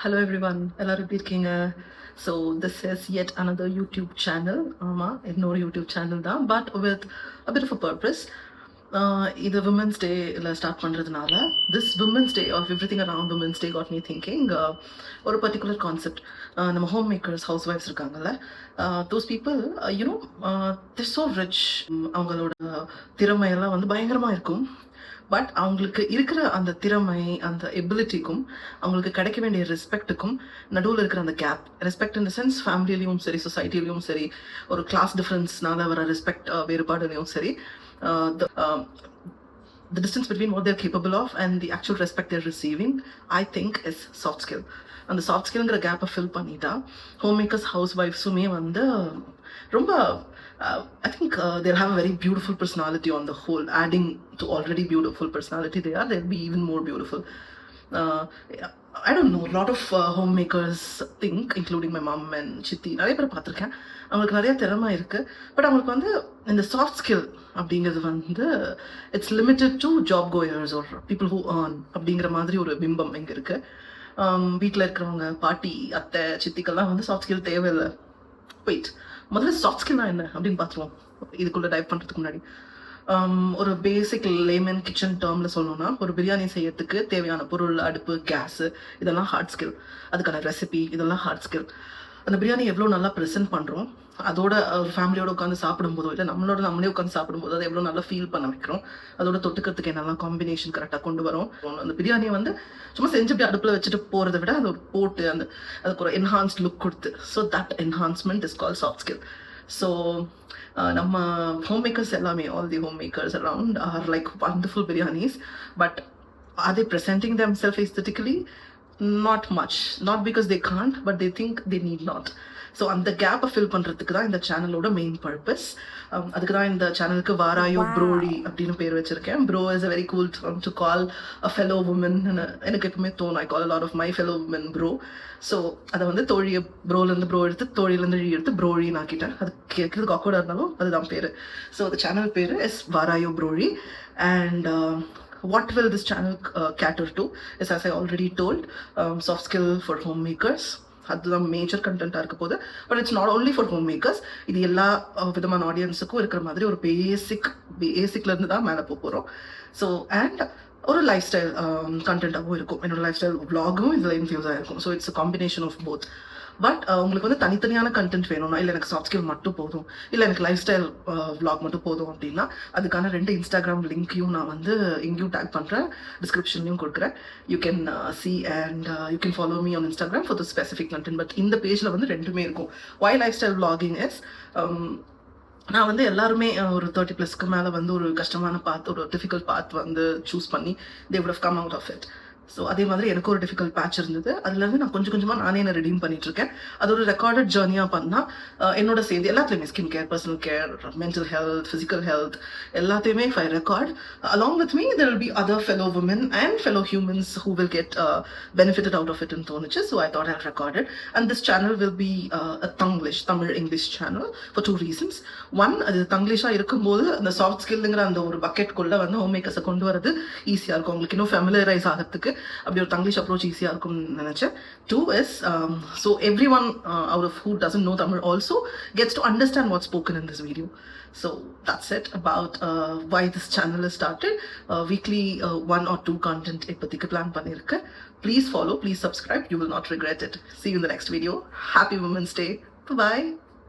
Hello everyone, எல்லாரும் எப்படி இருக்கீங்க? So this is yet another YouTube channel. ஆமா, இன்னொரு YouTube channel தான், but with a bit of a purpose. இது Women's Day-ல ஸ்டார்ட் பண்ணுறதுனால this Women's Day of everything around Women's Day got me thinking ஒரு particular concept. நம்ம home makers, house wife's இருக்காங்கல்ல, those people, they're so rich. அவங்களோட திறமையெல்லாம் வந்து பயங்கரமாக இருக்கும். But அவங்களுக்கு இருக்கிற அந்த திறமை, அந்த எபிலிட்டிக்கும் அவங்களுக்கு கிடைக்க வேண்டிய ரெஸ்பெக்ட்டுக்கும் நடுவில் இருக்கிற அந்த gap, respect in the sense ஃபேமிலிலையும் சரி, சொசைட்டிலையும் சரி, ஒரு கிளாஸ் டிஃப்ரென்ஸ்னால வர ரெஸ்பெக்ட் வேறுபாடுலையும் சரி, the distance between what they're capable of and the actual respect they're receiving, I think is soft skill. அந்த சாஃப்ட் ஸ்கில்ங்கிற கேப்பை ஃபில் பண்ணிட்டா ஹோம் மேக்கர்ஸ், ஹவுஸ் ஒய்ஃப்ஸுமே வந்து ரொம்ப I think they'll have a very beautiful personality on the whole. Adding to already beautiful personality they'll be even more beautiful. I don't know, a lot of homemakers think, including my mom and Chitti, நிறைய பேர் பார்த்துருக்கேன், அவங்களுக்கு நிறைய திறமை இருக்குது. But அவங்களுக்கு வந்து இந்த சாஃப்ட் ஸ்கில் அப்படிங்கிறது வந்து it's limited to job goers are people who earn அப்படிங்கிற மாதிரி ஒரு பிம்பம் இங்கே இருக்குது. வீட்டில் இருக்கிறவங்க, பாட்டி, அத்தை, சித்திக்கெல்லாம் வந்து சாஃப்ட் ஸ்கில் தேவையில்லை. வெயிட், முதல்ல சாஃப்ட் ஸ்கில்னா என்ன அப்படின்னு பார்த்துருவோம். இதுக்குள்ளே டைப் பண்ணுறதுக்கு முன்னாடி ஒரு பேசிக் லேமன் கிச்சன் டேர்மில் சொல்லணும்னா, ஒரு பிரியாணி செய்யறதுக்கு தேவையான பொருள், அடுப்பு, கேஸு, இதெல்லாம் ஹார்ட் ஸ்கில். அதுக்கான ரெசிபி, இதெல்லாம் ஹார்ட் ஸ்கில். அந்த பிரியாணி எவ்வளோ நல்லா ப்ரெசென்ட் பண்ணுறோம், அதோட ஒரு ஃபேமிலியோட உட்காந்து சாப்பிடும்போதோ இல்லை நம்மளே உட்காந்து சாப்பிடும்போது அதை எவ்வளோ நல்லா ஃபீல் பண்ண வைக்கிறோம், அதோட தொட்டுக்கிறதுக்கு என்னெல்லாம் காம்பினேஷன் கரெக்டாக கொண்டு வரோம். அந்த பிரியாணியை வந்து சும்மா செஞ்சு அப்படி அடுப்பில் வச்சுட்டு போகிறத விட அதை போட்டு அதுக்கு ஒரு என்ஹான்ஸ்ட் லுக் கொடுத்து, so that enhancement is call soft skill. So நம்ம ஹோம் மேக்கர்ஸ் எல்லாமே, all the home makers around are like wonderful biryanis, but are they presenting themselves aesthetically? Not much. Not because they can't, but they think they need not. So அந்த கேப்பை fill பண்ணுறதுக்கு தான் இந்த சேனலோட main purpose. அதுக்கு தான் இந்த சேனலுக்கு வாராயோ ப்ரோடி அப்படின்னு பேர் வச்சுருக்கேன். Bro is a very cool term to call a fellow woman. எனக்கு எப்பவுமே தோணும், I call a lot of my fellow woman bro. So அதை வந்து தோழியை ப்ரோலேருந்து ப்ரோ எடுத்து, தோழியிலேருந்து எடுத்து ப்ரோழின்னு ஆக்கிட்டேன். அது கேட்குறதுக்கு ஆக்வர்டாக இருந்தாலும் அதுதான் பேர். ஸோ அந்த சேனல் பேர் இஸ் வாராயோ ப்ரோடி. And what will this channel cater to is, as I already told, soft skill for homemakers. அதுதான் மேஜர் கண்டென்ட்டாக இருக்க போது. But it's not only for home makers. இது எல்லா விதமான ஆடியன்ஸுக்கும் இருக்கிற மாதிரி ஒரு பேசிக்லேருந்து தான் மேலே போகிறோம். ஸோ அண்ட் ஒரு லைஃப் ஸ்டைல் கண்டென்ட்டாகவும் இருக்கும். என்னோட லைஃப் ஸ்டைல் விளாகும் இதில் இன்ஃப்யூஸாக இருக்கும். So it's a combination of both. But உங்களுக்கு வந்து தனித்தனியான கண்டென்ட் வேணும்னா, இல்லை எனக்கு சாஃப்ட் ஸ்கில் மட்டும் போதும், இல்லை எனக்கு லைஃப் ஸ்டைல் விளாக் மட்டும் போதும் அப்படின்னா, அதுக்கான 2 இன்ஸ்டாகிராம் லிங்க்கையும் நான் வந்து இங்கேயும் டேக் பண்ணுறேன், டிஸ்கிரிப்ஷன்லையும் கொடுக்குறேன். You can see and you can follow me on Instagram for the specific content. But இந்த பேஜில் வந்து 2மே இருக்கும். why life style vlogging is, நான் வந்து எல்லாருமே ஒரு 30+க்கு மேலே வந்து ஒரு கஷ்டமான பாத், ஒரு டிஃபிகல்ட் பாத் வந்து சூஸ் பண்ணி they would have come out of it. So அதே மாதிரி எனக்கு ஒரு டிஃபிகல்ட் பேட்ச் இருந்தது. அதுலேருந்து நான் கொஞ்சம் கொஞ்சமாக நானே என்ன ரெடீம் பண்ணிட்டுருக்கேன். அது ஒரு ரெக்கார்டட் ஜேர்னியாக பண்ணால் என்னோட சேர்ந்து எல்லாத்துலேயுமே skin care, personal care, mental health, physical health, எல்லாத்தையுமே if I record, along with me there will be other fellow women and fellow humans who will get benefited out of it in தோணுச்சு. So I thought I'll record it. And this channel will be a Tamil English channel for 2 reasons. One, அது தங்கிலீஷாக இருக்கும்போது அந்த soft ஸ்கில்லுங்கிற அந்த ஒரு பக்கெட்குள்ளே வந்து home மேக்கர்ஸை கொண்டு வரது ஈஸியாக இருக்கும், உங்களுக்கு இன்னும் ஃபெமிலரைஸ் ஆகிறதுக்கு அப்படி ஒரு தங்கிலீஷ் அப்ரோச் ஈஸியாக இருக்கும்னு நினச்சேன். 2 is, so everyone out of who doesn't know Tamil also gets to understand what's spoken in this video. So that's it about why this channel is started. Weekly 1 or 2 content இப்போதைக்கு plan பண்ணியிருக்கேன். Please follow, please subscribe, you will not regret it. See you in the next video. Happy Women's Day. Bye-bye.